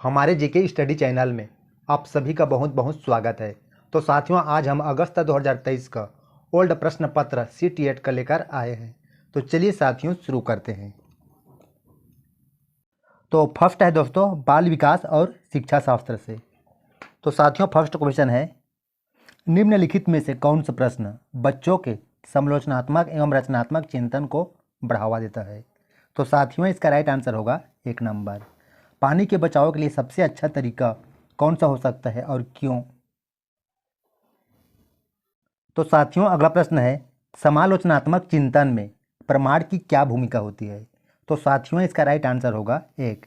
हमारे GK study channel में आप सभी का बहुत बहुत स्वागत है। तो साथियों, आज हम अगस्त 2023 का ओल्ड प्रश्न पत्र CTET का लेकर आए हैं। तो चलिए साथियों शुरू करते हैं। तो फर्स्ट है दोस्तों बाल विकास और शिक्षा शास्त्र से। तो साथियों फर्स्ट क्वेश्चन है, निम्नलिखित में से कौन सा प्रश्न बच्चों के समालोचनात्मक एवं रचनात्मक चिंतन को बढ़ावा देता है। तो साथियों इसका राइट आंसर होगा 1 नंबर। पानी के बचाव के लिए सबसे अच्छा तरीका कौन सा हो सकता है और क्यों। तो साथियों अगला प्रश्न है, समालोचनात्मक चिंतन में प्रमाण की क्या भूमिका होती है। तो साथियों इसका राइट आंसर होगा 1,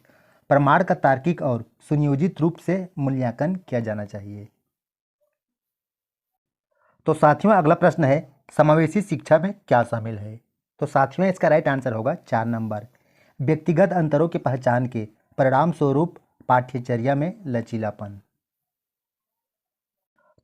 प्रमाण का तार्किक और सुनियोजित रूप से मूल्यांकन किया जाना चाहिए। तो साथियों अगला प्रश्न है, समावेशी शिक्षा में क्या शामिल है। तो साथियों इसका राइट आंसर होगा 4 नंबर, व्यक्तिगत अंतरों की पहचान के परिणाम स्वरूप पाठ्यचर्या में लचीलापन।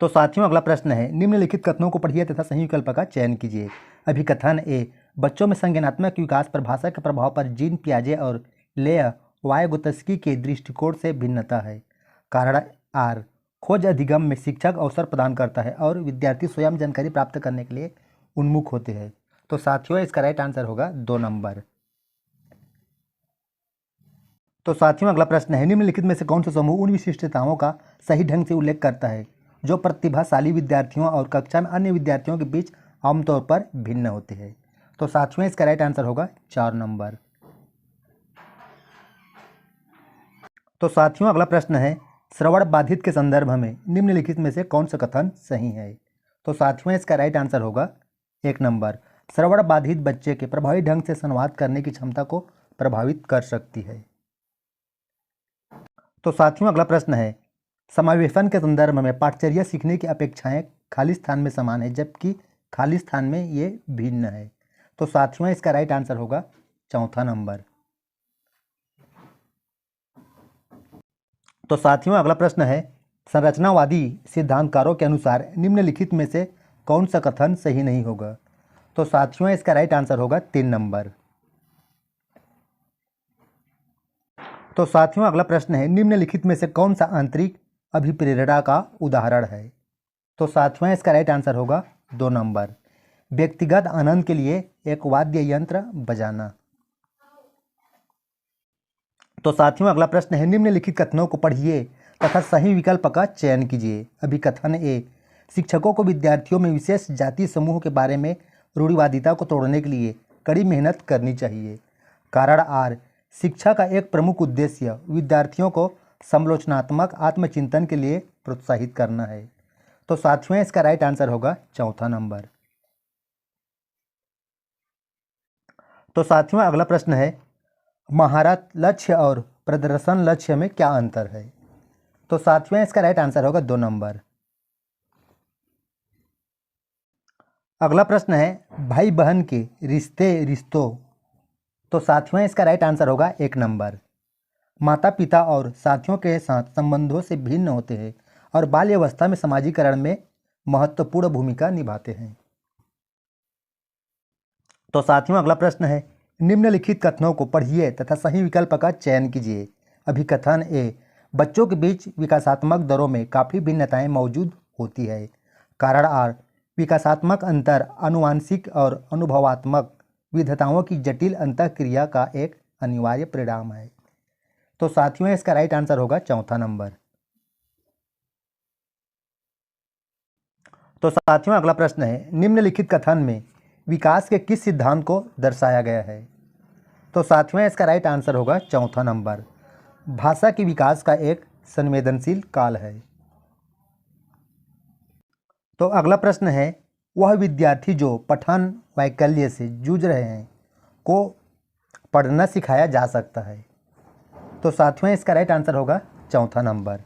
तो साथियों अगला प्रश्न है, निम्नलिखित कथनों को पढ़िए तथा सही विकल्प का चयन कीजिए। अभिकथन ए, बच्चों में संज्ञानात्मक विकास पर भाषा के प्रभाव पर जीन पियाजे और लेय वायगोत्स्की के दृष्टिकोण से भिन्नता है। कारण आर, खोज अधिगम में शिक्षक अवसर प्रदान करता है और विद्यार्थी स्वयं जानकारी प्राप्त करने के लिए उन्मुख होते हैं। तो साथियों इसका राइट आंसर होगा 2 नंबर। तो साथियों अगला प्रश्न है, निम्नलिखित में से कौन सा समूह उन विशिष्टताओं का सही ढंग से उल्लेख करता है जो प्रतिभाशाली विद्यार्थियों और कक्षा में अन्य विद्यार्थियों के बीच आमतौर पर भिन्न होते हैं। तो साथियों इसका राइट आंसर होगा 4 नंबर। तो साथियों अगला प्रश्न है, श्रवण बाधित के संदर्भ में निम्नलिखित में से कौन सा कथन सही है। तो साथियों इसका राइट आंसर होगा 1 नंबर, श्रवण बाधित बच्चे के प्रभावी ढंग से संवाद करने की क्षमता को प्रभावित कर सकती है। तो साथियों अगला प्रश्न है, समावेशन के संदर्भ में पाठचर्या सीखने की अपेक्षाएं खाली स्थान में समान है जबकि खाली स्थान में ये भिन्न है। तो साथियों इसका राइट आंसर होगा 4 नंबर। तो साथियों अगला प्रश्न है, संरचनावादी सिद्धांतकारों के अनुसार निम्नलिखित में से कौन सा कथन सही नहीं होगा। तो साथियों इसका राइट आंसर होगा 3 नंबर। तो साथियों अगला प्रश्न है, निम्नलिखित में से कौन सा आंतरिक अभिप्रेरणा का उदाहरण है। तो साथियों इसका राइट आंसर होगा 2 नंबर, व्यक्तिगत आनंद के लिए एक वाद्य यंत्र बजाना। तो साथियों अगला प्रश्न है, निम्नलिखित कथनों को पढ़िए तथा सही विकल्प का चयन कीजिए। अभिकथन ए, शिक्षकों को विद्यार्थियों में विशेष जाति समूह के बारे में रूढ़िवादिता को तोड़ने के लिए कड़ी मेहनत करनी चाहिए। कारण आर, शिक्षा का एक प्रमुख उद्देश्य विद्यार्थियों को समालोचनात्मक आत्मचिंतन के लिए प्रोत्साहित करना है। तो साथियों इसका राइट आंसर होगा 4 नंबर। तो साथियों अगला प्रश्न है, महारत लक्ष्य और प्रदर्शन लक्ष्य में क्या अंतर है। तो साथियों इसका राइट आंसर होगा 2 नंबर। अगला प्रश्न है, भाई बहन के रिश्तों। तो साथियों इसका राइट आंसर होगा 1 नंबर, माता पिता और साथियों के साथ संबंधों से भिन्न होते हैं और बाल्यावस्था में समाजीकरण में महत्वपूर्ण भूमिका निभाते हैं। तो साथियों अगला प्रश्न है, निम्नलिखित कथनों को पढ़िए तथा सही विकल्प का चयन कीजिए। अभिकथन ए, बच्चों के बीच विकासात्मक दरों में काफ़ी भिन्नताएं मौजूद होती है। कारण आर, विकासात्मक अंतर आनुवांशिक और अनुभवात्मक विविधताओं की जटिल अंतःक्रिया का एक अनिवार्य परिणाम है। तो साथियों इसका राइट आंसर होगा 4 नंबर। तो साथियों अगला प्रश्न है, निम्नलिखित कथन में विकास के किस सिद्धांत को दर्शाया गया है। तो साथियों इसका राइट आंसर होगा 4 नंबर, भाषा के विकास का एक संवेदनशील काल है। तो अगला प्रश्न है, वह विद्यार्थी जो पठन वैकल्य से जूझ रहे हैं को पढ़ना सिखाया जा सकता है। तो साथियों इसका राइट आंसर होगा 4 नंबर।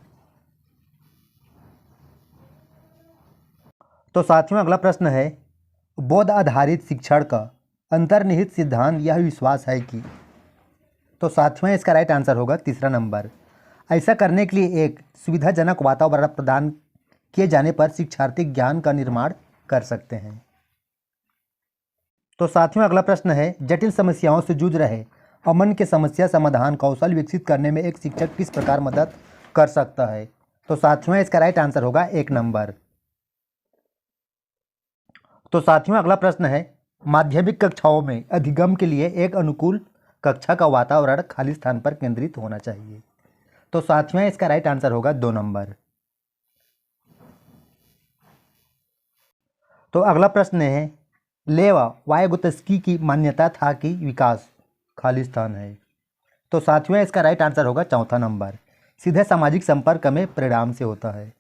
तो साथियों अगला प्रश्न है, बोध आधारित शिक्षण का अंतर्निहित सिद्धांत यह विश्वास है कि। तो साथियों इसका राइट आंसर होगा 3 नंबर, ऐसा करने के लिए एक सुविधाजनक वातावरण प्रदान किए जाने पर शिक्षार्थी ज्ञान का निर्माण कर सकते हैं। तो साथियों अगला प्रश्न है, जटिल समस्याओं से जूझ रहे अमन के समस्या समाधान कौशल विकसित करने में एक शिक्षक किस प्रकार मदद कर सकता है? तो साथियों इसका राइट आंसर होगा 1 नंबर। तो साथियों अगला प्रश्न है, माध्यमिक कक्षाओं में अधिगम के लिए एक अनुकूल कक्षा का वातावरण खाली स्थान पर केंद्रित होना चाहिए। तो साथियों इसका राइट आंसर होगा 2 नंबर। तो अगला प्रश्न है, लेवा वायगोत्स्की की मान्यता था कि विकास खाली स्थान है। तो साथियों इसका राइट आंसर होगा 4था नंबर। सीधे सामाजिक संपर्क में परिणाम से होता है।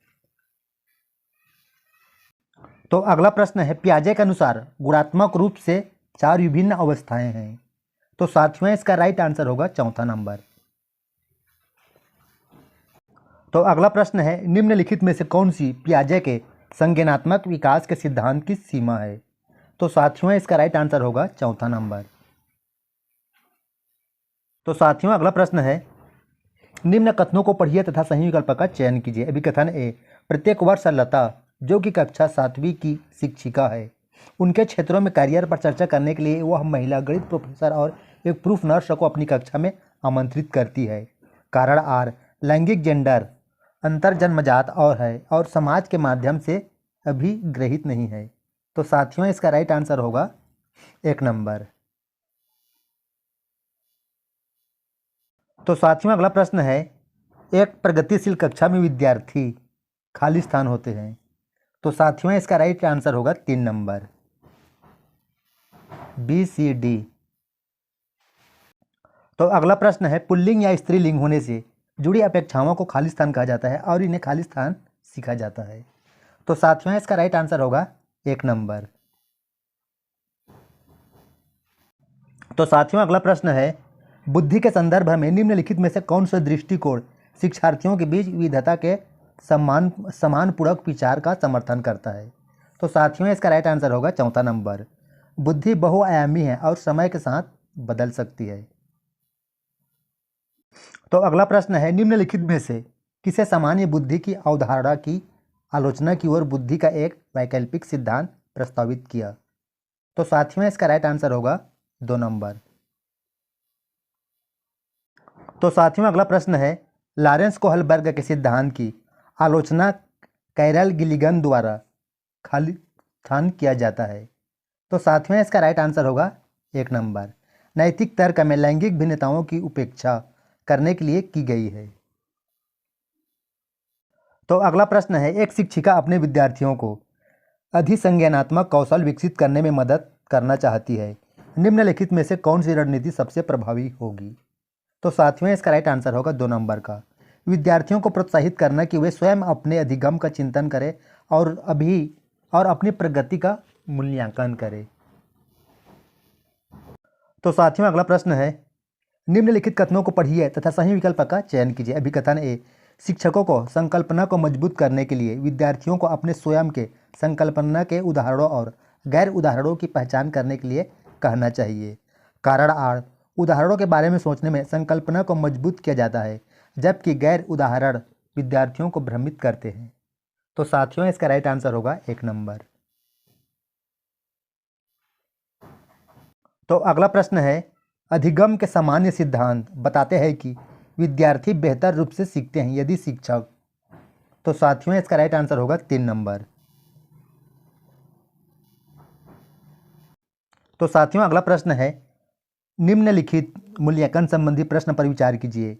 तो अगला प्रश्न है, पियाजे के अनुसार गुणात्मक रूप से 4 विभिन्न अवस्थाएं हैं। तो साथियों इसका राइट आंसर होगा 4था नंबर। तो अगला प्रश्न है, निम्नलिखित में से कौन सी पियाजे के संज्ञानात्मक विकास के सिद्धांत की सीमा है? तो साथियों इसका राइट आंसर होगा 4था नंबर। तो साथियों अगला प्रश्न है, निम्न कथनों को पढ़िए तथा सही विकल्प का चयन कीजिए। अभिकथन ए, प्रत्येक वर्ष लता जो कि कक्षा 7वीं की शिक्षिका है, उनके क्षेत्रों में करियर पर चर्चा करने के लिए वह महिला गणित प्रोफेसर और एक प्रूफ नर्स को अपनी कक्षा में आमंत्रित करती है। कारण आर, लैंगिक जेंडर अंतर जन्मजात और है और समाज के माध्यम से अभिग्रहित नहीं है। तो साथियों इसका राइट आंसर होगा 1 नंबर। तो साथियों अगला प्रश्न है, एक प्रगतिशील कक्षा में विद्यार्थी खाली स्थान होते हैं। तो साथियों इसका राइट आंसर होगा 3 नंबर, बी सी डी। तो अगला प्रश्न है, पुल्लिंग या स्त्रीलिंग होने से जुड़ी अपेक्षाओं को खाली स्थान कहा जाता है और इन्हें खाली स्थान सीखा जाता है। तो साथियों इसका राइट आंसर होगा 1 नंबर। तो साथियों अगला प्रश्न है, बुद्धि के संदर्भ में निम्नलिखित में से कौन सा दृष्टिकोण शिक्षार्थियों के बीच विविधता के समानपूरक विचार का समर्थन करता है? तो साथियों इसका राइट आंसर होगा 4था नंबर। बुद्धि बहुआयामी है और समय के साथ बदल सकती है। तो अगला प्रश्न है, निम्नलिखित में से किसे सामान्य बुद्धि की अवधारणा की आलोचना की ओर बुद्धि का एक वैकल्पिक सिद्धांत प्रस्तावित किया? तो साथियों इसका राइट आंसर होगा 2 नंबर। तो साथियों अगला प्रश्न है, लॉरेंस कोहलबर्ग के सिद्धांत की आलोचना कैरल गिलिगन द्वारा खाली स्थान किया जाता है। तो साथियों इसका राइट आंसर होगा 1 नंबर। नैतिक तर्क में लैंगिक भिन्नताओं की उपेक्षा करने के लिए की गई है। तो अगला प्रश्न है, एक शिक्षिका अपने विद्यार्थियों को अधिसंज्ञानात्मक कौशल विकसित करने में मदद करना चाहती है। निम्नलिखित में से कौन सी रणनीति सबसे प्रभावी होगी? तो साथियों इसका राइट आंसर होगा 2 नंबर का, विद्यार्थियों को प्रोत्साहित करना कि वे स्वयं अपने अधिगम का चिंतन करें और अपनी प्रगति का मूल्यांकन करें। तो साथियों अगला प्रश्न है, निम्नलिखित कथनों को पढ़िए तथा सही विकल्प का चयन कीजिए। अभिकथन ए, शिक्षकों को संकल्पना को मजबूत करने के लिए विद्यार्थियों को अपने स्वयं के संकल्पना के उदाहरणों और गैर उदाहरणों की पहचान करने के लिए कहना चाहिए। कारण आर, उदाहरणों के बारे में सोचने में संकल्पना को मजबूत किया जाता है जबकि गैर उदाहरण विद्यार्थियों को भ्रमित करते हैं। तो साथियों इसका राइट आंसर होगा 1 नंबर। तो अगला प्रश्न है, अधिगम के सामान्य सिद्धांत बताते हैं कि विद्यार्थी बेहतर रूप से सीखते हैं यदि शिक्षक। तो साथियों इसका राइट आंसर होगा 3 नंबर। तो साथियों अगला प्रश्न है, निम्नलिखित मूल्यांकन संबंधी प्रश्न पर विचार कीजिए।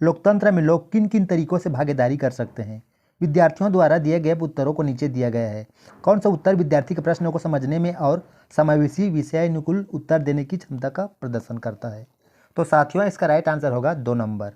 लोकतंत्र में लोग किन किन तरीकों से भागीदारी कर सकते हैं? विद्यार्थियों द्वारा दिए गए उत्तरों को नीचे दिया गया है। कौन सा उत्तर विद्यार्थी के प्रश्नों को समझने में और समावेशी विषयानुकूल उत्तर देने की क्षमता का प्रदर्शन करता है? तो साथियों इसका राइट आंसर होगा 2 नंबर।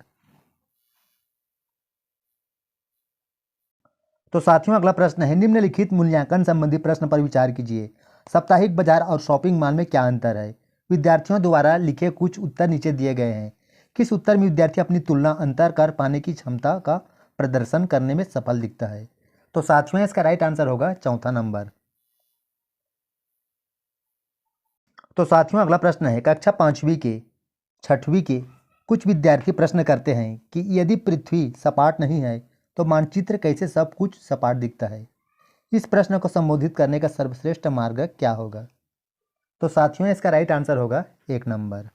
तो साथियों अगला प्रश्न है, निम्नलिखित मूल्यांकन संबंधी प्रश्न पर विचार कीजिए। साप्ताहिक बाजार और शॉपिंग मॉल में क्या अंतर है? विद्यार्थियों द्वारा लिखे कुछ उत्तर नीचे दिए गए हैं। किस उत्तर में विद्यार्थी अपनी तुलना अंतर कर पाने की क्षमता का प्रदर्शन करने में सफल दिखता है? तो साथियों इसका राइट आंसर होगा 4था नंबर। तो साथियों अगला प्रश्न है, कक्षा 5वीं के 6वीं के कुछ विद्यार्थी प्रश्न करते हैं कि यदि पृथ्वी सपाट नहीं है तो मानचित्र कैसे सब कुछ सपाट दिखता है? इस प्रश्न को संबोधित करने का सर्वश्रेष्ठ मार्ग क्या होगा? तो साथियों इसका राइट आंसर होगा 1 नंबर।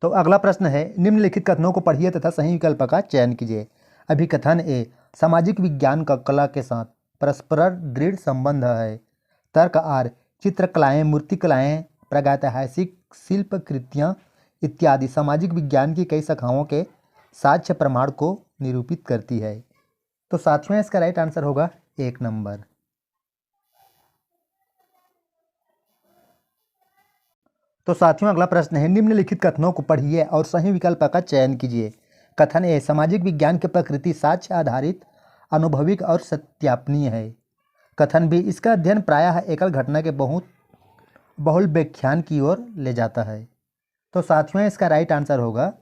तो अगला प्रश्न है, निम्नलिखित कथनों को पढ़िए तथा सही विकल्प का चयन कीजिए। अभिकथन ए, सामाजिक विज्ञान का कला के साथ परस्पर दृढ़ संबंध है। तर्क आर, चित्रकलाएं, मूर्तिकलाएं, प्रागैतिहासिक शिल्प कृतियां इत्यादि सामाजिक विज्ञान की कई शाखाओं के साक्ष्य प्रमाण को निरूपित करती है। तो साथियों इसका राइट आंसर होगा 1 नंबर। तो साथियों अगला प्रश्न है, निम्नलिखित कथनों को पढ़िए और सही विकल्प का चयन कीजिए। कथन ए, सामाजिक विज्ञान की प्रकृति साक्ष्य आधारित, अनुभविक और सत्यापनीय है। कथन बी, इसका अध्ययन प्रायः एकल घटना के बहुल व्याख्यान की ओर ले जाता है। तो साथियों इसका राइट आंसर होगा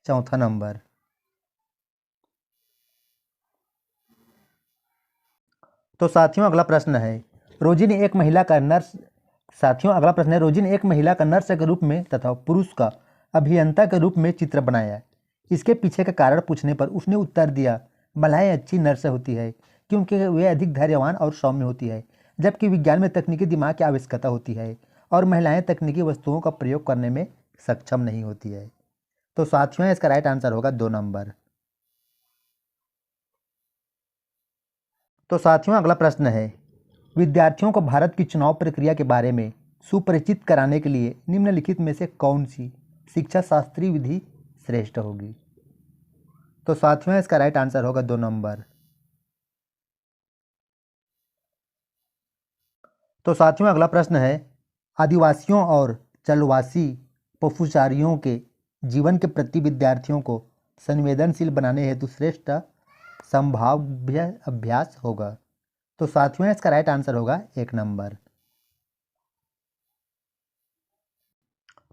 4 नंबर। तो साथियों अगला प्रश्न है, रोजी ने एक महिला का नर्स के रूप में तथा पुरुष का अभियंता के रूप में चित्र बनाया। इसके पीछे का कारण पूछने पर उसने उत्तर दिया, महिलाएं अच्छी नर्स होती है क्योंकि वे अधिक धैर्यवान और सौम्य होती है, जबकि विज्ञान में तकनीकी दिमाग की आवश्यकता होती है और महिलाएं तकनीकी वस्तुओं का प्रयोग करने में सक्षम नहीं होती है। तो साथियों इसका राइट आंसर होगा 2 नंबर। तो साथियों अगला प्रश्न है, विद्यार्थियों को भारत की चुनाव प्रक्रिया के बारे में सुपरिचित कराने के लिए निम्नलिखित में से कौन सी शिक्षा शास्त्रीय विधि श्रेष्ठ होगी। तो साथियों इसका राइट आंसर होगा 2 नंबर। तो साथियों अगला प्रश्न है, आदिवासियों और चलवासी पशुचारियों के जीवन के प्रति विद्यार्थियों को संवेदनशील बनाने हेतु श्रेष्ठ संभाव्य अभ्यास होगा। तो साथियों इसका राइट आंसर होगा 1 नंबर।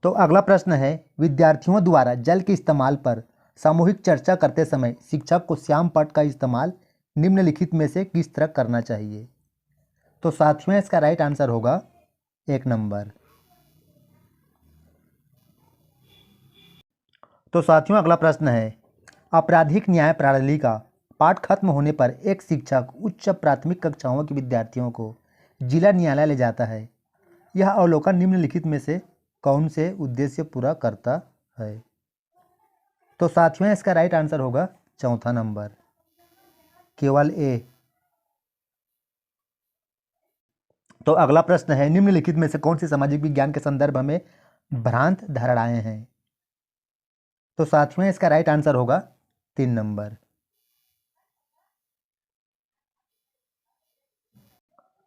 तो अगला प्रश्न है, विद्यार्थियों द्वारा जल के इस्तेमाल पर सामूहिक चर्चा करते समय शिक्षक को श्याम पट का इस्तेमाल निम्नलिखित में से किस तरह करना चाहिए। तो साथियों इसका राइट आंसर होगा 1 नंबर। तो साथियों अगला प्रश्न है, आपराधिक न्याय प्रणाली का पाठ खत्म होने पर एक शिक्षक उच्च प्राथमिक कक्षाओं के विद्यार्थियों को जिला न्यायालय ले जाता है। यह अवलोकन निम्नलिखित में से कौन से उद्देश्य पूरा करता है। तो साथियों इसका राइट आंसर होगा 4 नंबर, केवल ए। तो अगला प्रश्न है, निम्नलिखित में से कौन सी सामाजिक विज्ञान के संदर्भ में भ्रांत धारणाएं हैं। तो साथियों इसका राइट आंसर होगा 3 नंबर।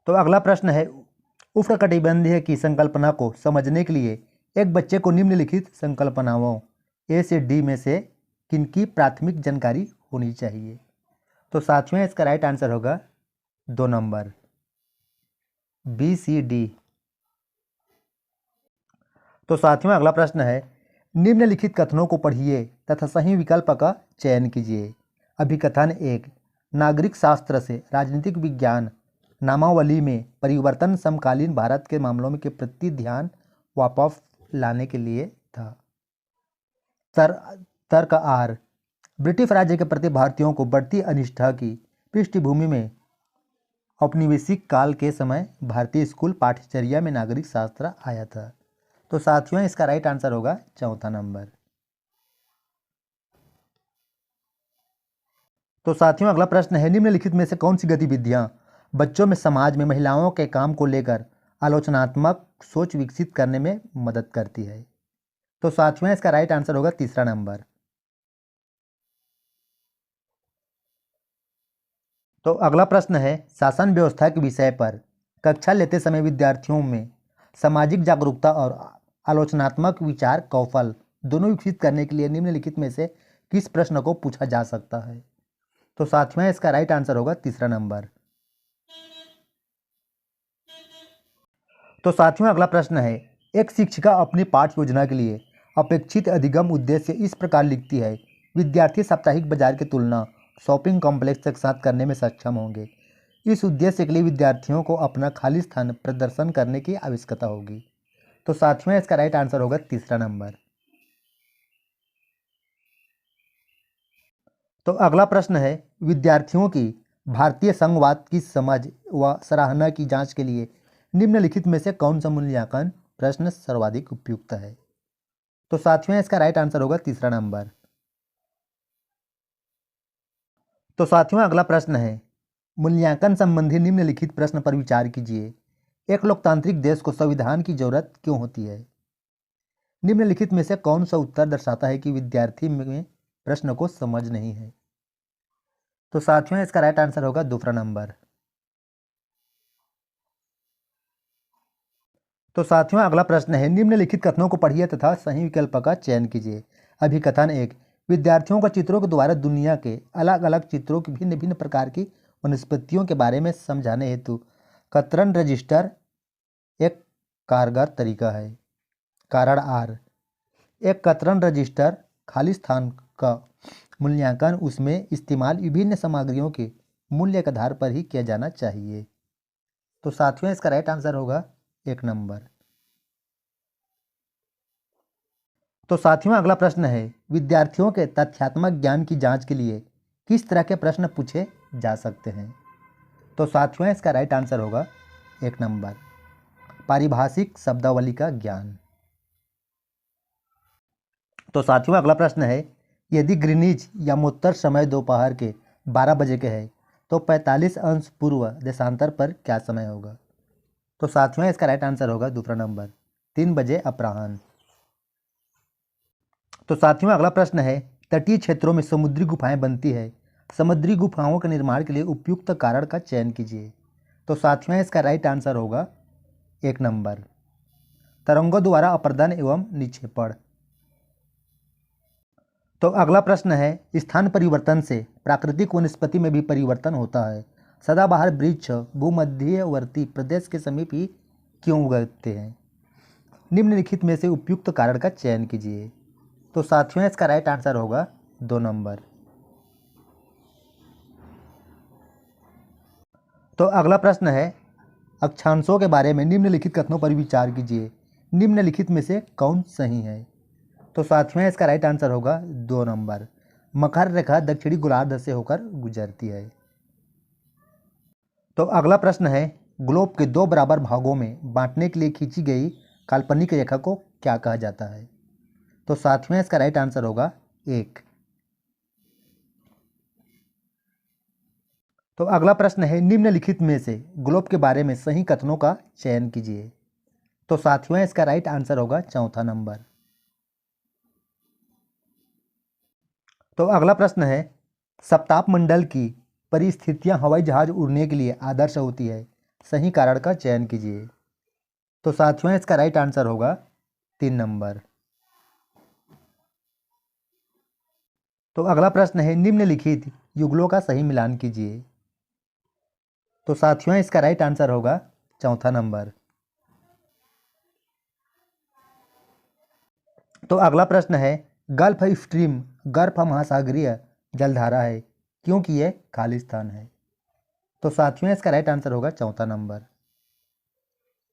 तो अगला प्रश्न है, उष्णकटिबंधीय की संकल्पना को समझने के लिए एक बच्चे को निम्नलिखित संकल्पनाओं ए से डी में से किनकी प्राथमिक जानकारी होनी चाहिए। तो साथियों इसका राइट आंसर होगा 2 नंबर, बी सी डी। तो साथियों अगला प्रश्न है, निम्नलिखित कथनों को पढ़िए तथा सही विकल्प का चयन कीजिए। अभिकथन 1, नागरिक शास्त्र से राजनीतिक विज्ञान नामावली में परिवर्तन समकालीन भारत के मामलों के प्रति ध्यान वापस लाने के लिए था। तर्क आर, ब्रिटिश राज्य के प्रति भारतीयों को बढ़ती अनिष्ठा की पृष्ठभूमि में औपनिवेशिक काल के समय भारतीय स्कूल पाठ्यचर्या में नागरिक शास्त्र आया था। तो साथियों इसका राइट आंसर होगा 4 नंबर। तो साथियों अगला प्रश्न है, निम्नलिखित में से कौन सी गतिविधियां बच्चों में समाज में महिलाओं के काम को लेकर आलोचनात्मक सोच विकसित करने में मदद करती है। तो साथियों इसका राइट आंसर होगा 3 नंबर। तो अगला प्रश्न है, शासन व्यवस्था के विषय पर कक्षा लेते समय विद्यार्थियों में सामाजिक जागरूकता और आलोचनात्मक विचार कौशल दोनों विकसित करने के लिए निम्नलिखित में से किस प्रश्न को पूछा जा सकता है। तो साथियों इसका राइट आंसर होगा 3 नंबर। तो साथियों अगला प्रश्न है, एक शिक्षिका अपनी पाठ योजना के लिए अपेक्षित अधिगम उद्देश्य इस प्रकार लिखती है, विद्यार्थी साप्ताहिक बाजार की तुलना शॉपिंग कॉम्प्लेक्स के साथ करने में सक्षम होंगे। इस उद्देश्य के लिए विद्यार्थियों को अपना खाली स्थान प्रदर्शन करने की आवश्यकता होगी। तो साथियों इसका राइट आंसर होगा 3 नंबर। तो अगला प्रश्न है, विद्यार्थियों की भारतीय संघवाद की समझ व सराहना की जांच के लिए निम्नलिखित में से कौन सा मूल्यांकन प्रश्न सर्वाधिक उपयुक्त है। तो साथियों इसका राइट आंसर होगा तीसरा नंबर। तो साथियों अगला प्रश्न है, मूल्यांकन संबंधी निम्नलिखित प्रश्न पर विचार कीजिए। एक लोकतांत्रिक देश को संविधान की जरूरत क्यों होती है? निम्नलिखित में से कौन सा उत्तर दर्शाता है कि विद्यार्थी में प्रश्न को समझ नहीं है? तो साथियों इसका राइट आंसर होगा दूसरा नंबर। तो साथियों अगला प्रश्न है, निम्नलिखित कथनों को पढ़िए तथा सही विकल्प का चयन कीजिए। अभिकथन 1, विद्यार्थियों को चित्रों के द्वारा दुनिया के अलग अलग चित्रों की भिन्न भिन्न प्रकार की वनस्पतियों के बारे में समझाने हेतु कतरन रजिस्टर एक कारगर तरीका है। कारण आर, एक कतरन रजिस्टर खाली स्थान का मूल्यांकन उसमें इस्तेमाल विभिन्न सामग्रियों के मूल्य के आधार पर ही किया जाना चाहिए। तो साथियों इसका राइट आंसर होगा एक नंबर। तो साथियों अगला प्रश्न है, विद्यार्थियों के तथ्यात्मक ज्ञान की जांच के लिए किस तरह के प्रश्न पूछे जा सकते हैं? तो साथियों इसका राइट आंसर होगा एक नंबर, पारिभाषिक शब्दावली का ज्ञान। तो साथियों अगला प्रश्न है, यदि ग्रीनिच यमोत्तर समय दोपहर के 12 बजे के है तो 45 अंश पूर्व देशांतर पर क्या समय होगा? तो साथियों इसका राइट आंसर होगा दूसरा नंबर, 3 बजे अपराह्न। तो साथियों अगला प्रश्न है, तटीय क्षेत्रों में समुद्री गुफाएं बनती है, समुद्री गुफाओं के निर्माण के लिए उपयुक्त कारण का चयन कीजिए। तो साथियों इसका राइट आंसर होगा एक नंबर, तरंगों द्वारा अपर्दन एवं निक्षेपण। तो अगला प्रश्न है, स्थान परिवर्तन से प्राकृतिक वनस्पति में भी परिवर्तन होता है, सदाबहार वृक्ष भूमध्यवर्ती प्रदेश के समीप ही क्यों उगते हैं? निम्नलिखित में से उपयुक्त कारण का चयन कीजिए। तो साथियों इसका राइट आंसर होगा 2 नंबर। तो अगला प्रश्न है, अक्षांशों के बारे में निम्नलिखित कथनों पर विचार कीजिए। निम्नलिखित में से कौन सही है? तो साथियों इसका राइट आंसर होगा 2 नंबर, मकर रेखा दक्षिणी गोलार्ध से होकर गुजरती है। तो अगला प्रश्न है, ग्लोब के 2 बराबर भागों में बांटने के लिए खींची गई काल्पनिक रेखा को क्या कहा जाता है? तो साथियों इसका राइट आंसर होगा 1। तो अगला प्रश्न है, निम्नलिखित में से ग्लोब के बारे में सही कथनों का चयन कीजिए। तो साथियों इसका राइट आंसर होगा चौथा नंबर। तो अगला प्रश्न है, सप्ताप मंडल की परिस्थितियां हवाई जहाज उड़ने के लिए आदर्श होती है, सही कारण का चयन कीजिए। तो साथियों इसका राइट आंसर होगा 3 नंबर। तो अगला प्रश्न है, निम्नलिखित युगलों का सही मिलान कीजिए। तो साथियों इसका राइट आंसर होगा चौथा नंबर। तो अगला प्रश्न है, गल्फ स्ट्रीम गर्भ महासागरीय जलधारा है क्योंकि यह खालिस्तान है। तो साथियों इसका राइट आंसर होगा चौथा नंबर,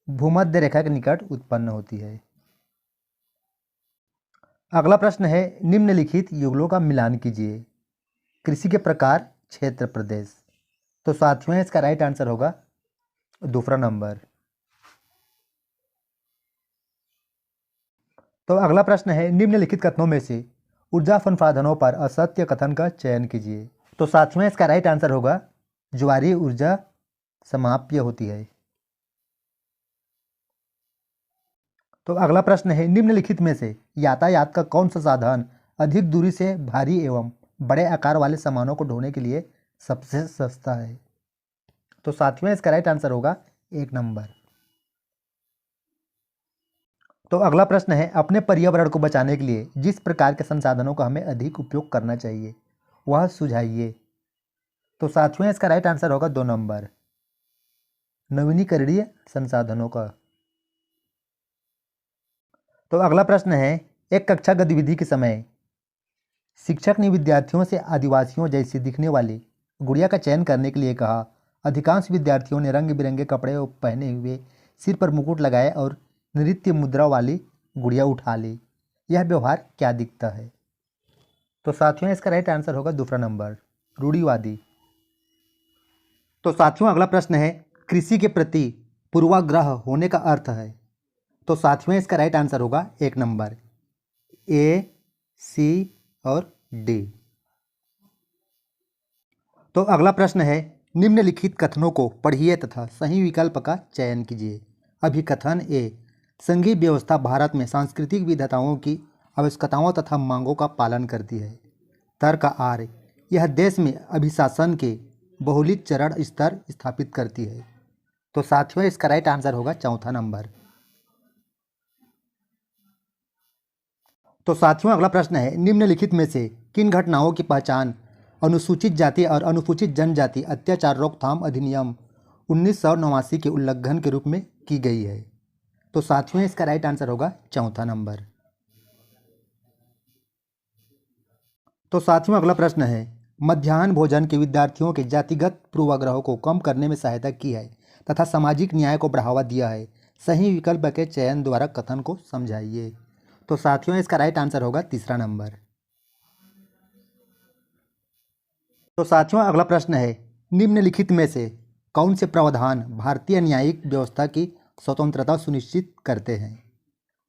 भूमध्य रेखा के निकट उत्पन्न होती है। अगला प्रश्न है, निम्नलिखित युगलों का मिलान कीजिए। कृषि के प्रकार, क्षेत्र, प्रदेश। तो साथियों इसका राइट आंसर होगा दूसरा नंबर। तो अगला प्रश्न है, निम्नलिखित कथनों में से ऊर्जा संसाधनों पर असत्य कथन का चयन कीजिए। तो साथियों इसका राइट आंसर होगा ज्वारीय ऊर्जा समाप्य होती है। तो अगला प्रश्न है, निम्नलिखित में से यातायात का कौन सा साधन अधिक दूरी से भारी एवं बड़े आकार वाले सामानों को ढोने के लिए सबसे सस्ता है? तो साथियों इसका राइट आंसर होगा 1 नंबर। तो अगला प्रश्न है, अपने पर्यावरण को बचाने के लिए जिस प्रकार के संसाधनों का हमें अधिक उपयोग करना चाहिए वह सुझाइए। तो साथियों इसका राइट आंसर होगा 2 नंबर, नवीनीकरणीय संसाधनों का। तो अगला प्रश्न है, एक कक्षा गतिविधि के समय शिक्षक ने विद्यार्थियों से आदिवासियों जैसी दिखने वाली गुड़िया का चयन करने के लिए कहा। अधिकांश विद्यार्थियों ने रंग बिरंगे कपड़े पहने हुए, सिर पर मुकुट लगाए और नृत्य मुद्रा वाली गुड़िया उठा ली। यह व्यवहार क्या दिखता है? तो साथियों इसका राइट आंसर होगा दूसरा नंबर, रूढ़िवादी। तो साथियों अगला प्रश्न है, कृषि के प्रति पूर्वाग्रह होने का अर्थ है। तो साथियों इसका राइट आंसर होगा 1 नंबर, ए, सी और डी। तो अगला प्रश्न है, निम्नलिखित कथनों को पढ़िए तथा सही विकल्प का चयन कीजिए। अभिकथन ए, संघीय व्यवस्था भारत में सांस्कृतिक विविधताओं की आवश्यकताओं तथा मांगों का पालन करती है। तर्क आर, यह देश में अभिशासन के बहुलिक चरण स्तर स्थापित करती है। तो साथियों इसका राइट आंसर होगा चौथा नंबर। तो साथियों अगला प्रश्न है, निम्नलिखित में से किन घटनाओं की पहचान अनुसूचित जाति और अनुसूचित जनजाति अत्याचार रोकथाम अधिनियम 1989 के उल्लंघन के रूप में की गई है। तो साथियों इसका राइट आंसर होगा चौथा नंबर। तो साथियों अगला प्रश्न है, मध्याह्न भोजन के विद्यार्थियों के जातिगत पूर्वाग्रहों को कम करने में सहायता की है तथा सामाजिक न्याय को बढ़ावा दिया है। सही विकल्प के चयन द्वारा कथन को समझाइए। तो साथियों इसका राइट आंसर होगा तीसरा नंबर। तो साथियों अगला प्रश्न है, निम्नलिखित में से कौन से प्रावधान भारतीय न्यायिक व्यवस्था की स्वतंत्रता सुनिश्चित करते हैं।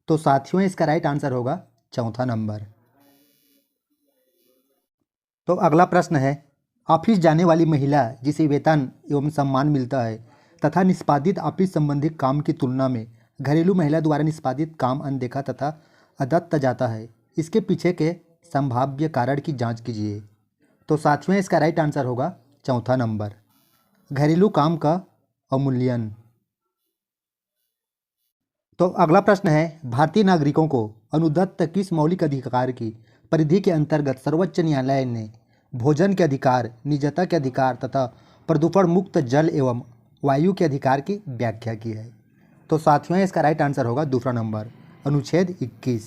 तो साथियों इसका राइट आंसर होगा चौथा नंबर। तो अगला प्रश्न है, ऑफिस जाने वाली महिला जिसे वेतन एवं सम्मान मिलता है तथा निष्पादित ऑफिस संबंधी काम की तुलना में घरेलू महिला द्वारा निष्पादित काम अनदेखा तथा अदत्त जाता है, इसके पीछे के संभाव्य कारण की जांच कीजिए। तो साथियों इसका राइट आंसर होगा चौथा नंबर, घरेलू काम का अवमूल्यन। तो अगला प्रश्न है, भारतीय नागरिकों को अनुदत्त किस मौलिक अधिकार की परिधि के अंतर्गत सर्वोच्च न्यायालय ने भोजन के अधिकार, निजता के अधिकार तथा प्रदूषण मुक्त जल एवं वायु के अधिकार की व्याख्या की है। तो साथियों इसका राइट आंसर होगा दूसरा नंबर, अनुच्छेद 21।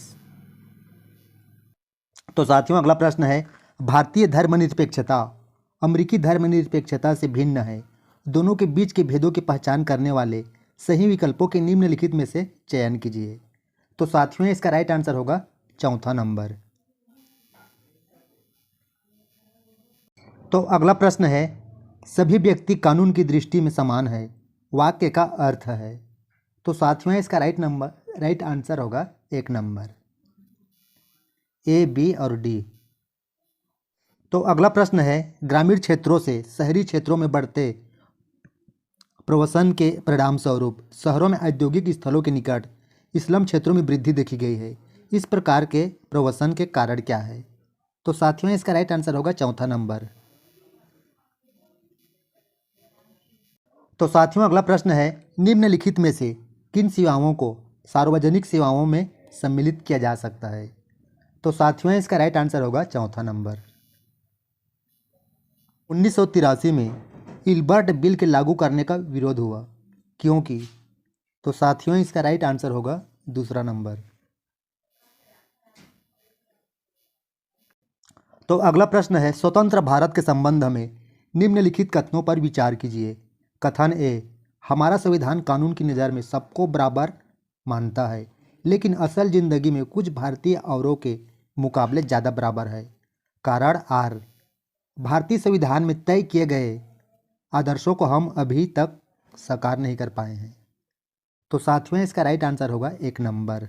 तो साथियों अगला प्रश्न है, भारतीय धर्मनिरपेक्षता अमेरिकी धर्मनिरपेक्षता से भिन्न है। दोनों के बीच के भेदों की पहचान करने वाले सही विकल्पों के निम्नलिखित में से चयन कीजिए। तो साथियों इसका राइट आंसर होगा चौथा नंबर। तो अगला प्रश्न है, सभी व्यक्ति कानून की दृष्टि में समान है, वाक्य का अर्थ है। तो साथियों इसका राइट आंसर होगा एक नंबर, ए, बी और डी। तो अगला प्रश्न है, ग्रामीण क्षेत्रों से शहरी क्षेत्रों में बढ़ते प्रवसन के परिणाम स्वरूप शहरों में औद्योगिक स्थलों के निकट स्लम क्षेत्रों में वृद्धि देखी गई है। इस प्रकार के प्रवसन के कारण क्या है। तो साथियों इसका राइट आंसर होगा चौथा नंबर। तो साथियों अगला प्रश्न है, निम्नलिखित में से किन सेवाओं को सार्वजनिक सेवाओं में सम्मिलित किया जा सकता है। तो साथियों इसका राइट आंसर होगा चौथा नंबर। 1983 में इल्बर्ट बिल के लागू करने का विरोध हुआ, क्योंकि। तो साथियों इसका राइट आंसर होगा दूसरा नंबर। तो अगला प्रश्न है, स्वतंत्र भारत के संबंध में निम्नलिखित कथनों पर विचार कीजिए। कथन ए, हमारा संविधान कानून की नज़र में सबको बराबर मानता है, लेकिन असल जिंदगी में कुछ भारतीय औरों के मुकाबले ज़्यादा बराबर है। कारण आर, भारतीय संविधान में तय किए गए आदर्शों को हम अभी तक साकार नहीं कर पाए हैं। तो साथियों इसका राइट आंसर होगा एक नंबर।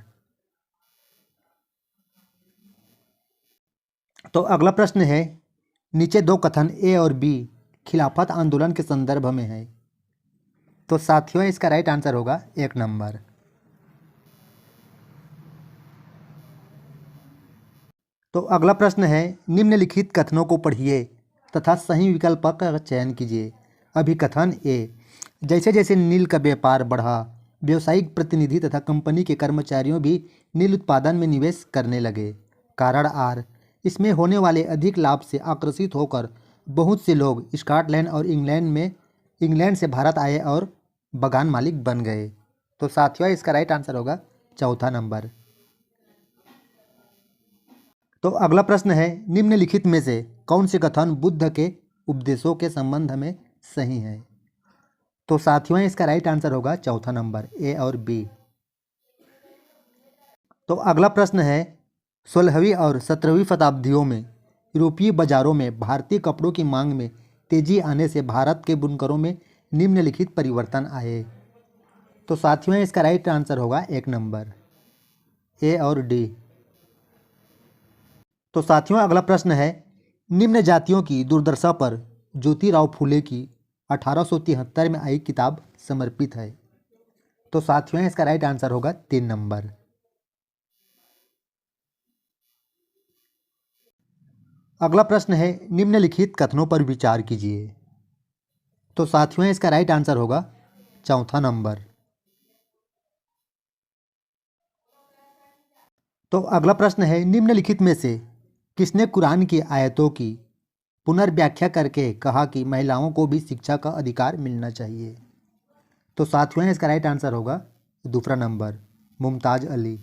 तो अगला प्रश्न है, नीचे दो कथन ए और बी खिलाफत आंदोलन के संदर्भ में है। तो साथियों इसका राइट आंसर होगा एक नंबर। तो अगला प्रश्न है, निम्नलिखित कथनों को पढ़िए तथा सही विकल्प का चयन कीजिए। अभिकथन ए, जैसे जैसे नील का व्यापार बढ़ा, व्यावसायिक प्रतिनिधि तथा कंपनी के कर्मचारियों भी नील उत्पादन में निवेश करने लगे। कारण आर, इसमें होने वाले अधिक लाभ से आकर्षित होकर बहुत से लोग स्कॉटलैंड और इंग्लैंड से भारत आए और बागान मालिक बन गए। तो साथियों इसका राइट आंसर होगा चौथा नंबर। तो अगला प्रश्न है, निम्नलिखित में से कौन से कथन बुद्ध के उपदेशों के संबंध में सही है। तो साथियों इसका राइट आंसर होगा चौथा नंबर, ए और बी। तो अगला प्रश्न है, 16वीं और 17वीं शताब्दियों में यूरोपीय बाजारों में भारतीय कपड़ों की मांग में तेजी आने से भारत के बुनकरों में निम्नलिखित परिवर्तन आए। तो साथियों इसका राइट आंसर होगा एक नंबर, ए और डी। तो साथियों अगला प्रश्न है, निम्न जातियों की दुर्दशा पर ज्योतिराव फूले की 1873 में आई किताब समर्पित है। तो साथियों इसका राइट आंसर होगा 3 नंबर। अगला प्रश्न है, निम्नलिखित कथनों पर विचार कीजिए। तो साथियों इसका राइट आंसर होगा 4 नंबर। तो अगला प्रश्न है, निम्नलिखित में से किसने कुरान की आयतों की पुनर्व्याख्या करके कहा कि महिलाओं को भी शिक्षा का अधिकार मिलना चाहिए। तो साथियों इसका राइट आंसर होगा 2 नंबर, मुमताज अली।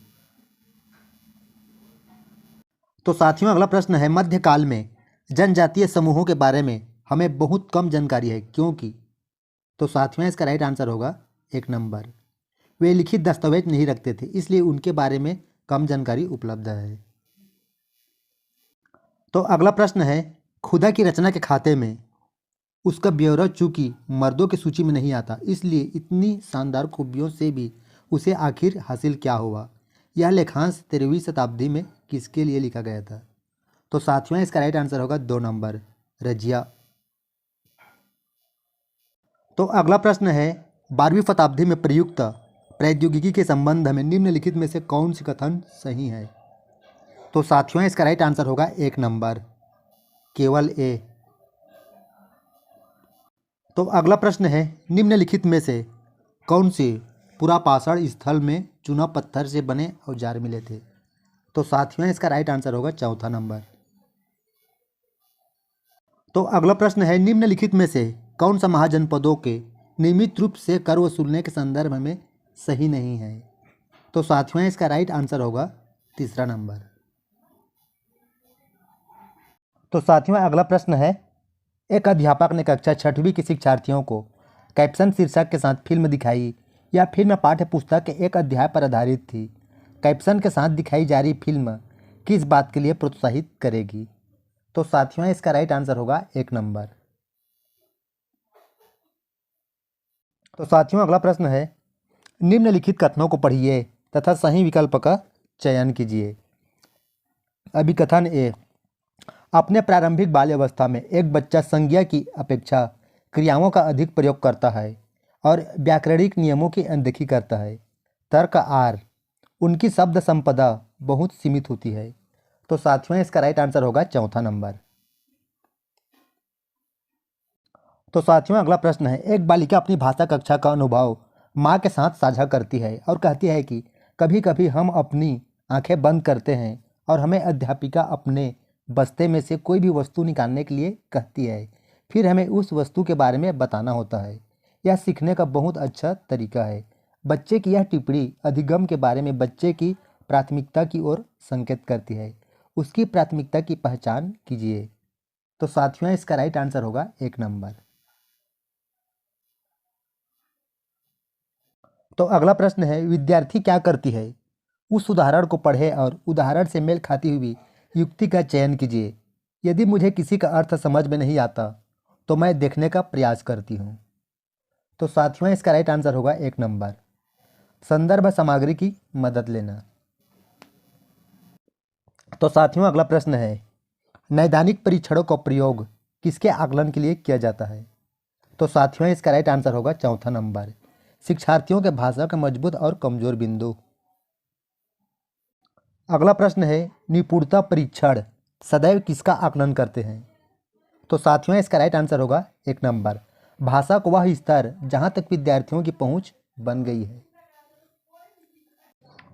तो साथियों अगला प्रश्न है, मध्यकाल में जनजातीय समूहों के बारे में हमें बहुत कम जानकारी है, क्योंकि। तो साथियों इसका राइट आंसर होगा 1 नंबर, वे लिखित दस्तावेज नहीं रखते थे, इसलिए उनके बारे में कम जानकारी उपलब्ध है। तो अगला प्रश्न है, खुदा की रचना के खाते में उसका ब्यौरा चूंकि मर्दों की सूची में नहीं आता, इसलिए इतनी शानदार खूबियों से भी उसे आखिर हासिल क्या हुआ? यह लेखांश 13वीं शताब्दी में किसके लिए लिखा गया था? तो साथियों इसका राइट आंसर होगा 2 नंबर, रजिया। तो अगला प्रश्न है, 12वीं शताब्दी में प्रयुक्त प्रौद्योगिकी के संबंध में निम्नलिखित में से कौन सी कथन सही है? तो साथियों इसका राइट आंसर होगा 1 नंबर, केवल ए। तो अगला प्रश्न है, निम्नलिखित में से कौन से पुरापाषाण स्थल में चूना पत्थर से बने औजार मिले थे? तो साथियों इसका राइट आंसर होगा 4 नंबर। तो अगला प्रश्न है, निम्नलिखित में से कौन सा महाजनपदों के नियमित रूप से कर वसूलने के संदर्भ में सही नहीं है? तो साथियों इसका राइट आंसर होगा 3 नंबर। तो साथियों अगला प्रश्न है, एक अध्यापक ने कक्षा 6वीं के शिक्षार्थियों को कैप्शन शीर्षक के साथ फिल्म दिखाई। यह फिल्म पाठ्य पुस्तक के एक अध्याय पर आधारित थी। कैप्शन के साथ दिखाई जा रही फिल्म किस बात के लिए प्रोत्साहित करेगी? तो साथियों इसका राइट आंसर होगा 1 नंबर। तो साथियों अगला प्रश्न है, निम्नलिखित कथनों को पढ़िए तथा सही विकल्प का चयन कीजिए। अभिकथन ए, अपने प्रारंभिक बाल्यावस्था में एक बच्चा संज्ञा की अपेक्षा क्रियाओं का अधिक प्रयोग करता है और व्याकरणिक नियमों की अनदेखी करता है। तर्क आर, उनकी शब्द संपदा बहुत सीमित होती है। तो साथियों इसका राइट आंसर होगा 4 नंबर। तो साथियों अगला प्रश्न है, एक बालिका अपनी भाषा कक्षा का अनुभव माँ के साथ साझा करती है और कहती है कि कभी कभी हम अपनी आंखें बंद करते हैं और हमें अध्यापिका अपने बस्ते में से कोई भी वस्तु निकालने के लिए कहती है, फिर हमें उस वस्तु के बारे में बताना होता है। यह सीखने का बहुत अच्छा तरीका है। बच्चे की यह टिप्पणी अधिगम के बारे में बच्चे की प्राथमिकता की ओर संकेत करती है। उसकी प्राथमिकता की पहचान कीजिए। तो साथियों इसका राइट आंसर होगा 1 नंबर। तो अगला प्रश्न है, विद्यार्थी क्या करती है? उस उदाहरण को पढ़े और उदाहरण से मेल खाती हुई युक्ति का चयन कीजिए। यदि मुझे किसी का अर्थ समझ में नहीं आता तो मैं देखने का प्रयास करती हूँ। तो साथियों इसका राइट आंसर होगा 1 नंबर, संदर्भ सामग्री की मदद लेना। तो साथियों अगला प्रश्न है, नैदानिक परीक्षणों का प्रयोग किसके आकलन के लिए किया जाता है? तो साथियों इसका राइट आंसर होगा 4 नंबर, शिक्षार्थियों के भाषा के मजबूत और कमजोर बिंदु। अगला प्रश्न है, निपुणता परीक्षण सदैव किसका आकलन करते हैं? तो साथियों इसका राइट आंसर होगा 1 नंबर, भाषा को वह स्तर जहां तक विद्यार्थियों की पहुंच बन गई है।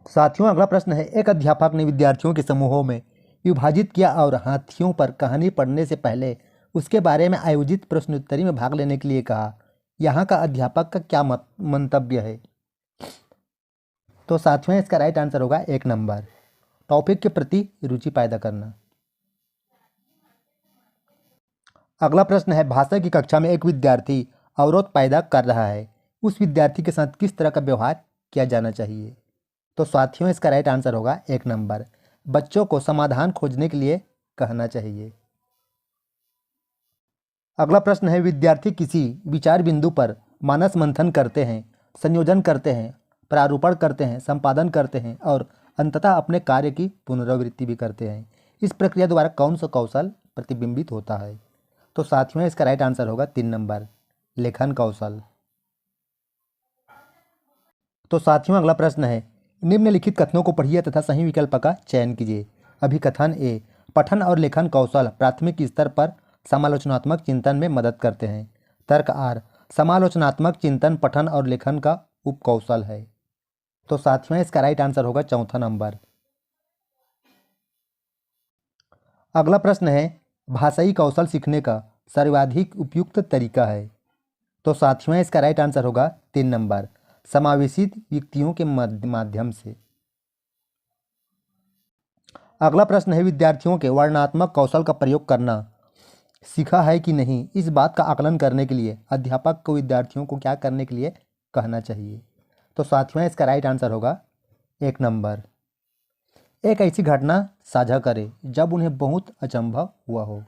साथियों अगला प्रश्न है, एक अध्यापक ने विद्यार्थियों के समूहों में विभाजित किया और हाथियों पर कहानी पढ़ने से पहले उसके बारे में आयोजित प्रश्नोत्तरी में भाग लेने के लिए कहा। यहाँ का अध्यापक का क्या मंतव्य है? तो साथियों इसका राइट आंसर होगा 1 नंबर, टॉपिक के प्रति रुचि पैदा करना। अगला प्रश्न है, भाषा की कक्षा में एक विद्यार्थी अवरोध पैदा कर रहा है, उस विद्यार्थी के साथ किस तरह का व्यवहार किया जाना चाहिए? तो साथियों इसका राइट आंसर होगा 1 नंबर, बच्चों को समाधान खोजने के लिए कहना चाहिए। अगला प्रश्न है, विद्यार्थी किसी विचार बिंदु पर मानस मंथन करते हैं, संयोजन करते हैं, प्रारूपण करते हैं, संपादन करते हैं और अंततः अपने कार्य की पुनरावृत्ति भी करते हैं। इस प्रक्रिया द्वारा कौन सा कौशल प्रतिबिंबित होता है? तो साथियों इसका राइट आंसर होगा 3 नंबर, लेखन कौशल। तो साथियों अगला प्रश्न है, निम्नलिखित कथनों को पढ़िए तथा सही विकल्प का चयन कीजिए। अभिकथन ए, पठन और लेखन कौशल प्राथमिक स्तर पर समालोचनात्मक चिंतन में मदद करते हैं। तर्क आर, समालोचनात्मक चिंतन पठन और लेखन का उपकौशल है। तो साथियों इसका राइट आंसर होगा चौथा नंबर। अगला प्रश्न है, भाषाई कौशल सीखने का सर्वाधिक उपयुक्त तरीका है। तो साथियों इसका राइट आंसर होगा 3 नंबर, समावेशित युक्तियों के माध्यम से। अगला प्रश्न है, विद्यार्थियों के वर्णनात्मक कौशल का प्रयोग करना सीखा है कि नहीं, इस बात का आकलन करने के लिए अध्यापक को विद्यार्थियों को क्या करने के लिए कहना चाहिए? तो साथियों इसका राइट आंसर होगा 1 नंबर, एक ऐसी घटना साझा करें जब उन्हें बहुत अचंभव हुआ हो।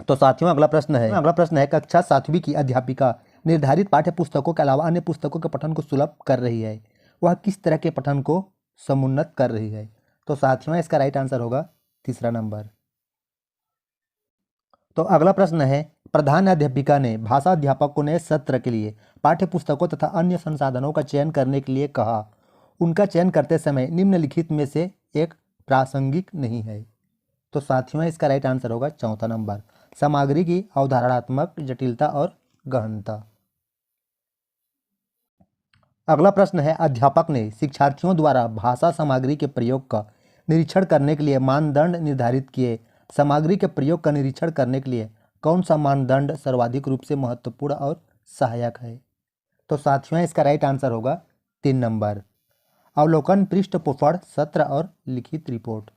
तो साथियों अगला प्रश्न है, कक्षा 7वीं की अध्यापिका निर्धारित पाठ्य पुस्तकों के अलावा अन्य पुस्तकों के पठन को सुलभ कर रही है। वह किस तरह के पठन को समुन्नत कर रही है? तो साथियों इसका राइट आंसर होगा तीसरा नंबर। तो अगला प्रश्न है, प्रधान अध्यापिका ने भाषा अध्यापक को नए सत्र के लिए पाठ्य पुस्तकों तथा अन्य संसाधनों का चयन करने के लिए कहा। उनका चयन करते समय निम्नलिखित में से एक प्रासंगिक नहीं है। तो साथियों इसका राइट आंसर होगा चौथा नंबर, सामग्री की अवधारणात्मक जटिलता और गहनता। अगला प्रश्न है, अध्यापक ने शिक्षार्थियों द्वारा भाषा सामग्री के प्रयोग का निरीक्षण करने के लिए मानदंड निर्धारित किए। सामग्री के प्रयोग का निरीक्षण करने के लिए कौन सा मानदंड सर्वाधिक रूप से महत्वपूर्ण और सहायक है? तो साथियों इसका राइट आंसर होगा 3 नंबर, अवलोकन, पृष्ठपोषण, सत्र और लिखित रिपोर्ट।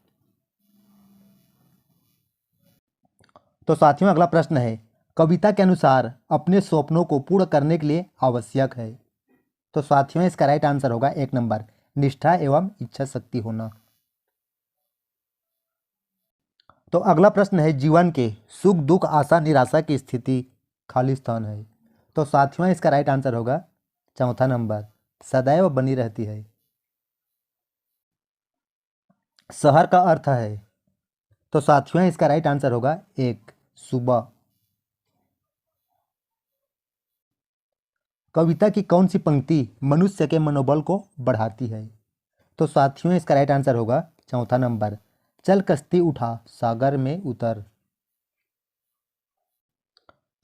तो साथियों अगला प्रश्न है, कविता के अनुसार अपने स्वप्नों को पूर्ण करने के लिए आवश्यक है। तो साथियों इसका राइट आंसर होगा 1 नंबर, निष्ठा एवं इच्छा शक्ति होना। तो अगला प्रश्न है, जीवन के सुख दुख आशा निराशा की स्थिति खाली स्थान है। तो साथियों इसका राइट आंसर होगा चौथा नंबर, सदैव बनी रहती है। शहर का अर्थ है। तो साथियों इसका राइट आंसर होगा 1, सुबह। कविता की कौन सी पंक्ति मनुष्य के मनोबल को बढ़ाती है? तो साथियों इसका राइट आंसर होगा चौथा नंबर, चल कश्ती उठा सागर में उतर।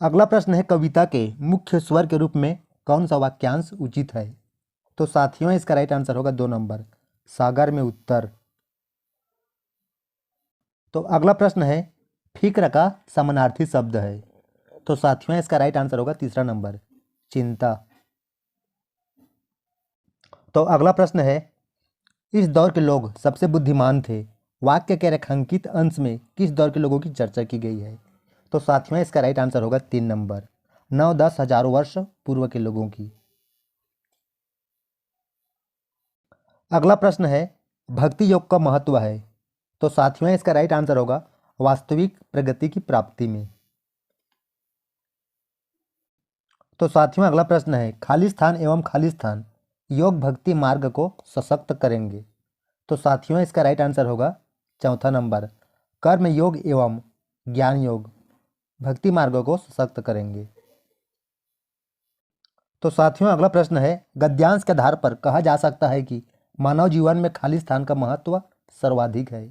अगला प्रश्न है, कविता के मुख्य स्वर के रूप में कौन सा वाक्यांश उचित है? तो साथियों इसका राइट आंसर होगा 2 नंबर, सागर में उत्तर। तो अगला प्रश्न है, फिक्र का समानार्थी शब्द है। तो साथियों इसका राइट आंसर होगा तीसरा नंबर, चिंता। तो अगला प्रश्न है, इस दौर के लोग सबसे बुद्धिमान थे। वाक्य के रेखांकित अंश में किस दौर के लोगों की चर्चा की गई है? तो साथियों इसका राइट आंसर होगा 3 नंबर, 9-10 हजारों वर्ष पूर्व के लोगों की। अगला प्रश्न है, भक्ति योग का महत्व है। तो साथियों इसका राइट आंसर होगा वास्तविक प्रगति की प्राप्ति में। तो साथियों अगला प्रश्न है, खाली स्थान एवं खाली स्थान योग भक्ति मार्ग को सशक्त करेंगे। तो साथियों इसका राइट आंसर होगा चौथा नंबर, कर्म योग एवं ज्ञान योग भक्ति मार्ग को सशक्त करेंगे। तो साथियों अगला प्रश्न है, गद्यांश के आधार पर कहा जा सकता है कि मानव जीवन में खाली स्थान का महत्व सर्वाधिक है।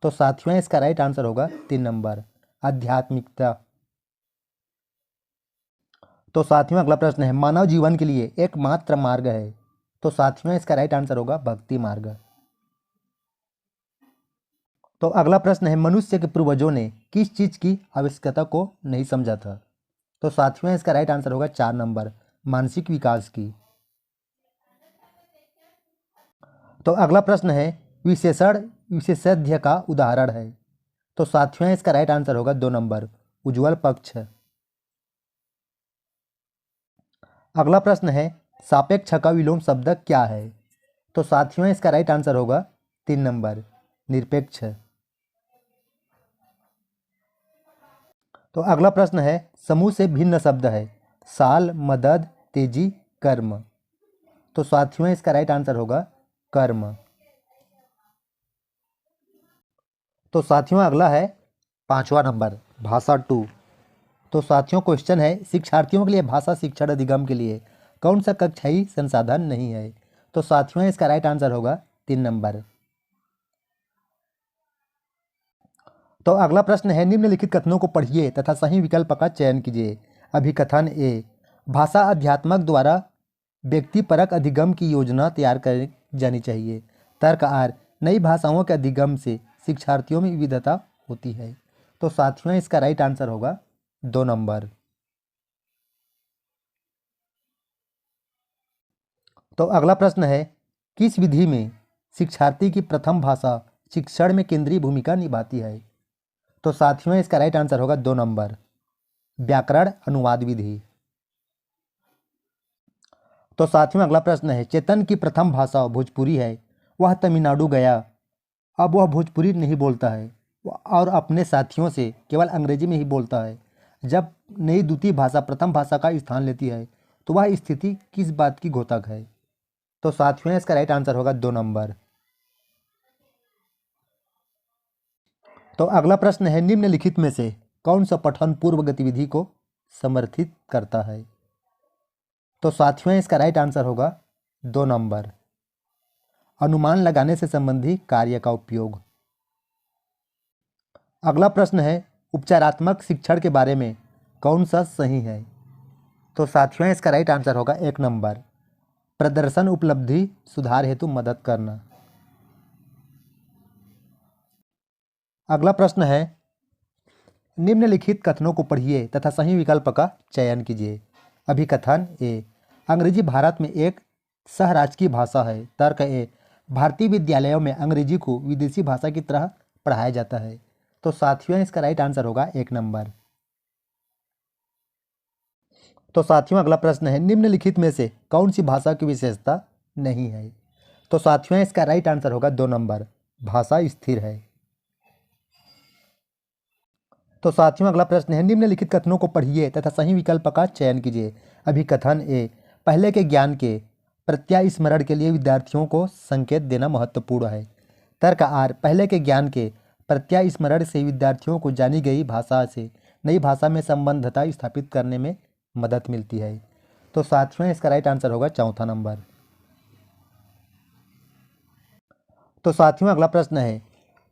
तो साथियों इसका राइट आंसर होगा 3 नंबर, आध्यात्मिकता। तो साथियों अगला प्रश्न है, मानव जीवन के लिए एकमात्र मार्ग है। तो साथियों इसका राइट आंसर होगा भक्ति मार्ग। तो अगला प्रश्न है, मनुष्य के पूर्वजों ने किस चीज की आवश्यकता को नहीं समझा था? तो साथियों इसका राइट आंसर होगा 4 नंबर, मानसिक विकास की। तो अगला प्रश्न है, विशेषण विशेषज्ञ का उदाहरण है। तो साथियों इसका राइट आंसर होगा 2 नंबर, उज्ज्वल पक्ष। अगला प्रश्न है, सापेक्ष का विलोम शब्द क्या है? तो साथियों इसका राइट आंसर होगा 3 नंबर, निरपेक्ष। तो अगला प्रश्न है, समूह से भिन्न शब्द है। साल, मदद, तेजी, कर्म। तो साथियों इसका राइट आंसर होगा कर्म। तो साथियों अगला है 5वां नंबर भाषा 2। तो साथियों क्वेश्चन है शिक्षार्थियों के लिए भाषा शिक्षण अधिगम के लिए कौन सा कक्षाई संसाधन नहीं है। तो साथियों इसका राइट आंसर होगा 3 नंबर। तो अगला प्रश्न है निम्नलिखित कथनों को पढ़िए तथा सही विकल्प का चयन कीजिए। अभिकथन ए, भाषा अध्यात्मक द्वारा व्यक्तिपरक अधिगम की योजना तैयार कर जानी चाहिए। तर्क आर, नई भाषाओं के अधिगम से शिक्षार्थियों में विविधता होती है। तो साथियों इसका राइट आंसर होगा 2 नंबर। तो अगला प्रश्न है किस विधि में शिक्षार्थी की प्रथम भाषा शिक्षण में केंद्रीय भूमिका निभाती है। तो साथियों इसका राइट आंसर होगा 2 नंबर, व्याकरण अनुवाद विधि। तो साथियों अगला प्रश्न है चेतन की प्रथम भाषा भोजपुरी है, वह तमिलनाडु गया, अब वह भोजपुरी नहीं बोलता है और अपने साथियों से केवल अंग्रेजी में ही बोलता है। जब नई द्वितीय भाषा प्रथम भाषा का स्थान लेती है तो वह स्थिति किस बात की घोतक है। तो साथियों इसका राइट आंसर होगा 2 नंबर। तो अगला प्रश्न है निम्नलिखित में से कौन सा पठन पूर्व गतिविधि को समर्थित करता है। तो साथियों इसका राइट आंसर होगा 2 नंबर, अनुमान लगाने से संबंधी कार्य का उपयोग। अगला प्रश्न है उपचारात्मक शिक्षण के बारे में कौन सा सही है। तो साथियों इसका राइट आंसर होगा 1 नंबर, प्रदर्शन उपलब्धि सुधार हेतु मदद करना। अगला प्रश्न है निम्नलिखित कथनों को पढ़िए तथा सही विकल्प का चयन कीजिए। अभिकथन ए, अंग्रेजी भारत में एक सहराजकीय भाषा है। तर्क ए, भारतीय विद्यालयों में अंग्रेजी को विदेशी भाषा की तरह पढ़ाया जाता है। तो साथियों इसका राइट आंसर होगा 1 नंबर। तो साथियों अगला प्रश्न है निम्नलिखित में से कौन सी भाषा की विशेषता नहीं है। तो साथियों इसका राइट आंसर होगा 2 नंबर, भाषा स्थिर है। तो साथियों अगला प्रश्न है निम्नलिखित कथनों को पढ़िए तथा सही विकल्प का चयन कीजिए। अभिकथन ए, पहले के ज्ञान के प्रत्यास्मरण के लिए विद्यार्थियों को संकेत देना महत्वपूर्ण है। तर्क आर, पहले के ज्ञान के प्रत्यास्मरण से विद्यार्थियों को जानी गई भाषा से नई भाषा में संबद्धता स्थापित करने में मदद मिलती है। तो साथियों इसका राइट आंसर होगा 4 नंबर। तो साथियों अगला प्रश्न है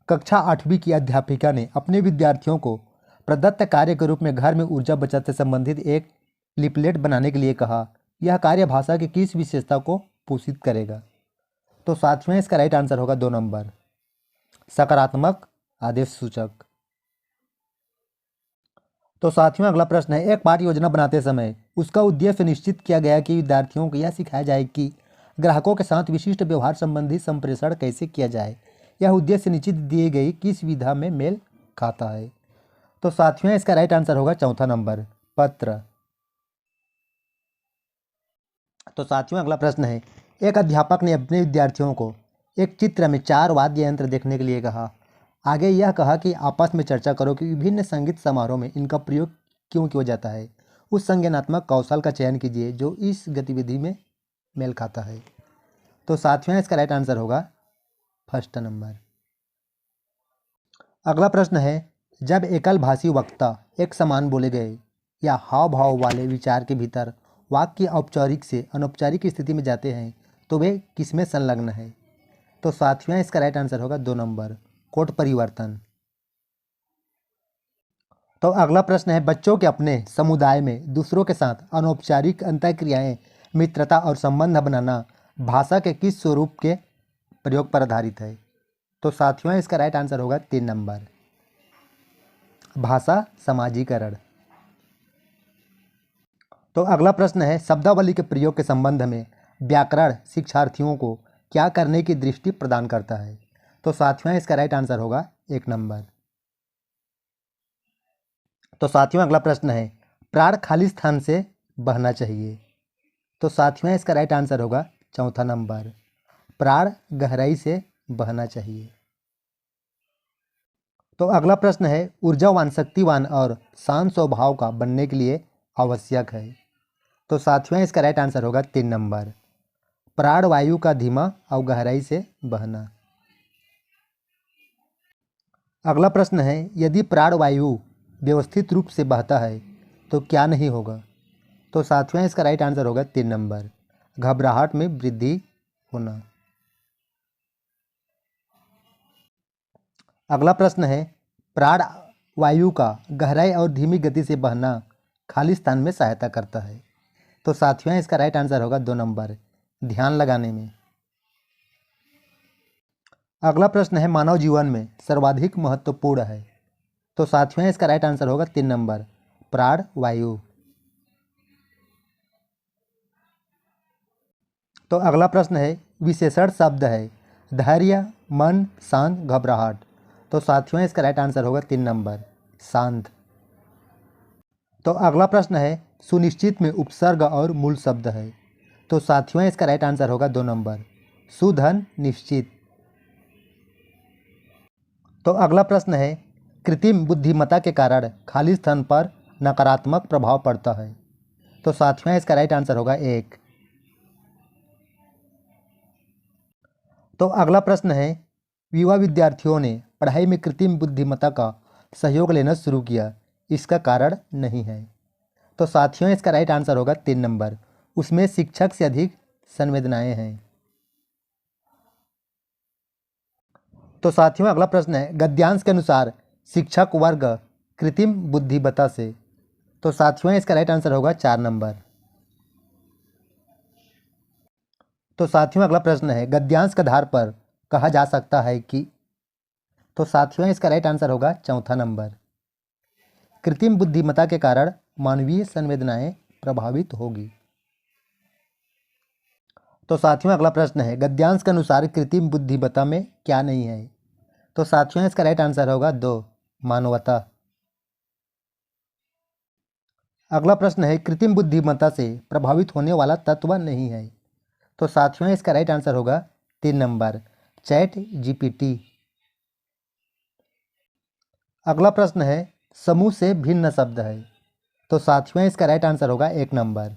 कक्षा 8वीं की अध्यापिका ने अपने विद्यार्थियों को प्रदत्त कार्य के रूप में घर में ऊर्जा बचत से संबंधित एक लिपलेट बनाने के लिए कहा। यह कार्य भाषा की किस विशेषता को पोषित करेगा। तो साथियों इसका राइट आंसर होगा 2 नंबर, सकारात्मक आदेश सूचक। तो साथियों अगला प्रश्न है एक पाठ योजना बनाते समय उसका उद्देश्य निश्चित किया गया कि विद्यार्थियों को यह सिखाया जाए कि ग्राहकों के साथ विशिष्ट व्यवहार संबंधी संप्रेषण कैसे किया जाए। यह उद्देश्य निश्चित दिए गई किस विधा में मेल खाता है। तो साथियों इसका राइट आंसर होगा 4 नंबर, पत्र। तो साथियों अगला प्रश्न है एक अध्यापक ने अपने विद्यार्थियों को एक चित्र में 4 वाद्य यंत्र देखने के लिए कहा। आगे यह कहा कि आपस में चर्चा करो कि विभिन्न संगीत समारोह में इनका प्रयोग क्यों किया जाता है। उस संज्ञानात्मक कौशल का चयन कीजिए जो इस गतिविधि में मेल खाता है। तो साथियों इसका राइट आंसर होगा 1 नंबर। अगला प्रश्न है जब एकल भाषी वक्ता एक समान बोले गए या हाव भाव वाले विचार के भीतर वाक्य औपचारिक से अनौपचारिक स्थिति में जाते हैं तो वे किसमें संलग्न है। तो साथियों इसका राइट आंसर होगा 2 नंबर, कोट परिवर्तन। तो अगला प्रश्न है बच्चों के अपने समुदाय में दूसरों के साथ अनौपचारिक अंतःक्रियाएं मित्रता और संबंध बनाना भाषा के किस स्वरूप के प्रयोग पर आधारित है। तो साथियों इसका राइट आंसर होगा 3 नंबर, भाषा समाजीकरण। तो अगला प्रश्न है शब्दावली के प्रयोग के संबंध में व्याकरण शिक्षार्थियों को क्या करने की दृष्टि प्रदान करता है। तो साथियों इसका राइट आंसर होगा 1 नंबर। तो साथियों अगला प्रश्न है प्राण खाली स्थान से बहना चाहिए। तो साथियों इसका राइट आंसर होगा 4 नंबर, प्राण गहराई से बहना चाहिए। तो अगला प्रश्न है ऊर्जावान शक्तिवान और शांत स्वभाव का बनने के लिए आवश्यक है। तो साथियों इसका राइट आंसर होगा 3 नंबर, प्राण वायु का धीमा और गहराई से बहना। अगला प्रश्न है, यदि प्राणवायु व्यवस्थित रूप से बहता है तो क्या नहीं होगा? तो साथियों इसका राइट आंसर होगा 3 नंबर, घबराहट में वृद्धि होना। अगला प्रश्न है, प्राण वायु का गहराई और धीमी गति से बहना खाली स्थान में सहायता करता है। तो साथियों इसका राइट आंसर होगा 2 नंबर, ध्यान लगाने में। अगला प्रश्न है, मानव जीवन में सर्वाधिक महत्वपूर्ण है। तो साथियों इसका राइट आंसर होगा 3 नंबर, प्राण वायु। तो अगला प्रश्न है, विशेषण शब्द है धैर्य, मन, शांत, घबराहट। तो साथियों इसका राइट आंसर होगा 3 नंबर, शांत। तो अगला प्रश्न है, सुनिश्चित में उपसर्ग और मूल शब्द है। तो साथियों इसका राइट आंसर होगा 2 नंबर, सुधन, निश्चित। तो अगला प्रश्न है, कृत्रिम बुद्धिमत्ता के कारण खाली स्थान पर नकारात्मक प्रभाव पड़ता है। तो साथियों इसका राइट आंसर होगा 1। तो अगला प्रश्न है, युवा विद्यार्थियों ने पढ़ाई में कृत्रिम बुद्धिमत्ता का सहयोग लेना शुरू किया, इसका कारण नहीं है। तो साथियों इसका राइट आंसर होगा 3 नंबर, उसमें शिक्षक से अधिक संवेदनाएं हैं। तो साथियों अगला प्रश्न है, गद्यांश के अनुसार शिक्षक वर्ग कृत्रिम बुद्धिमत्ता से। तो साथियों इसका राइट आंसर होगा 4 नंबर। तो साथियों अगला प्रश्न है, गद्यांश के आधार पर कहा जा सकता है कि। तो साथियों इसका राइट आंसर होगा 4था नंबर, कृत्रिम बुद्धिमत्ता के कारण मानवीय संवेदनाएं प्रभावित होगी। तो साथियों अगला प्रश्न है, गद्यांश के अनुसार कृत्रिम बुद्धिमत्ता में क्या नहीं है? तो साथियों इसका राइट आंसर होगा 2, मानवता। अगला प्रश्न है, कृत्रिम बुद्धिमत्ता से प्रभावित होने वाला तत्व नहीं है। तो साथियों इसका राइट आंसर होगा 3 नंबर, चैट जीपीटी। अगला प्रश्न है, समूह से भिन्न शब्द है। तो साथियों इसका राइट आंसर होगा 1 नंबर।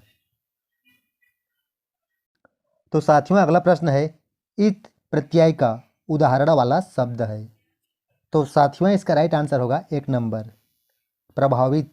तो साथियों अगला प्रश्न है, इत प्रत्यय का उदाहरण वाला शब्द है। तो साथियों इसका राइट आंसर होगा 1 नंबर, प्रभावित।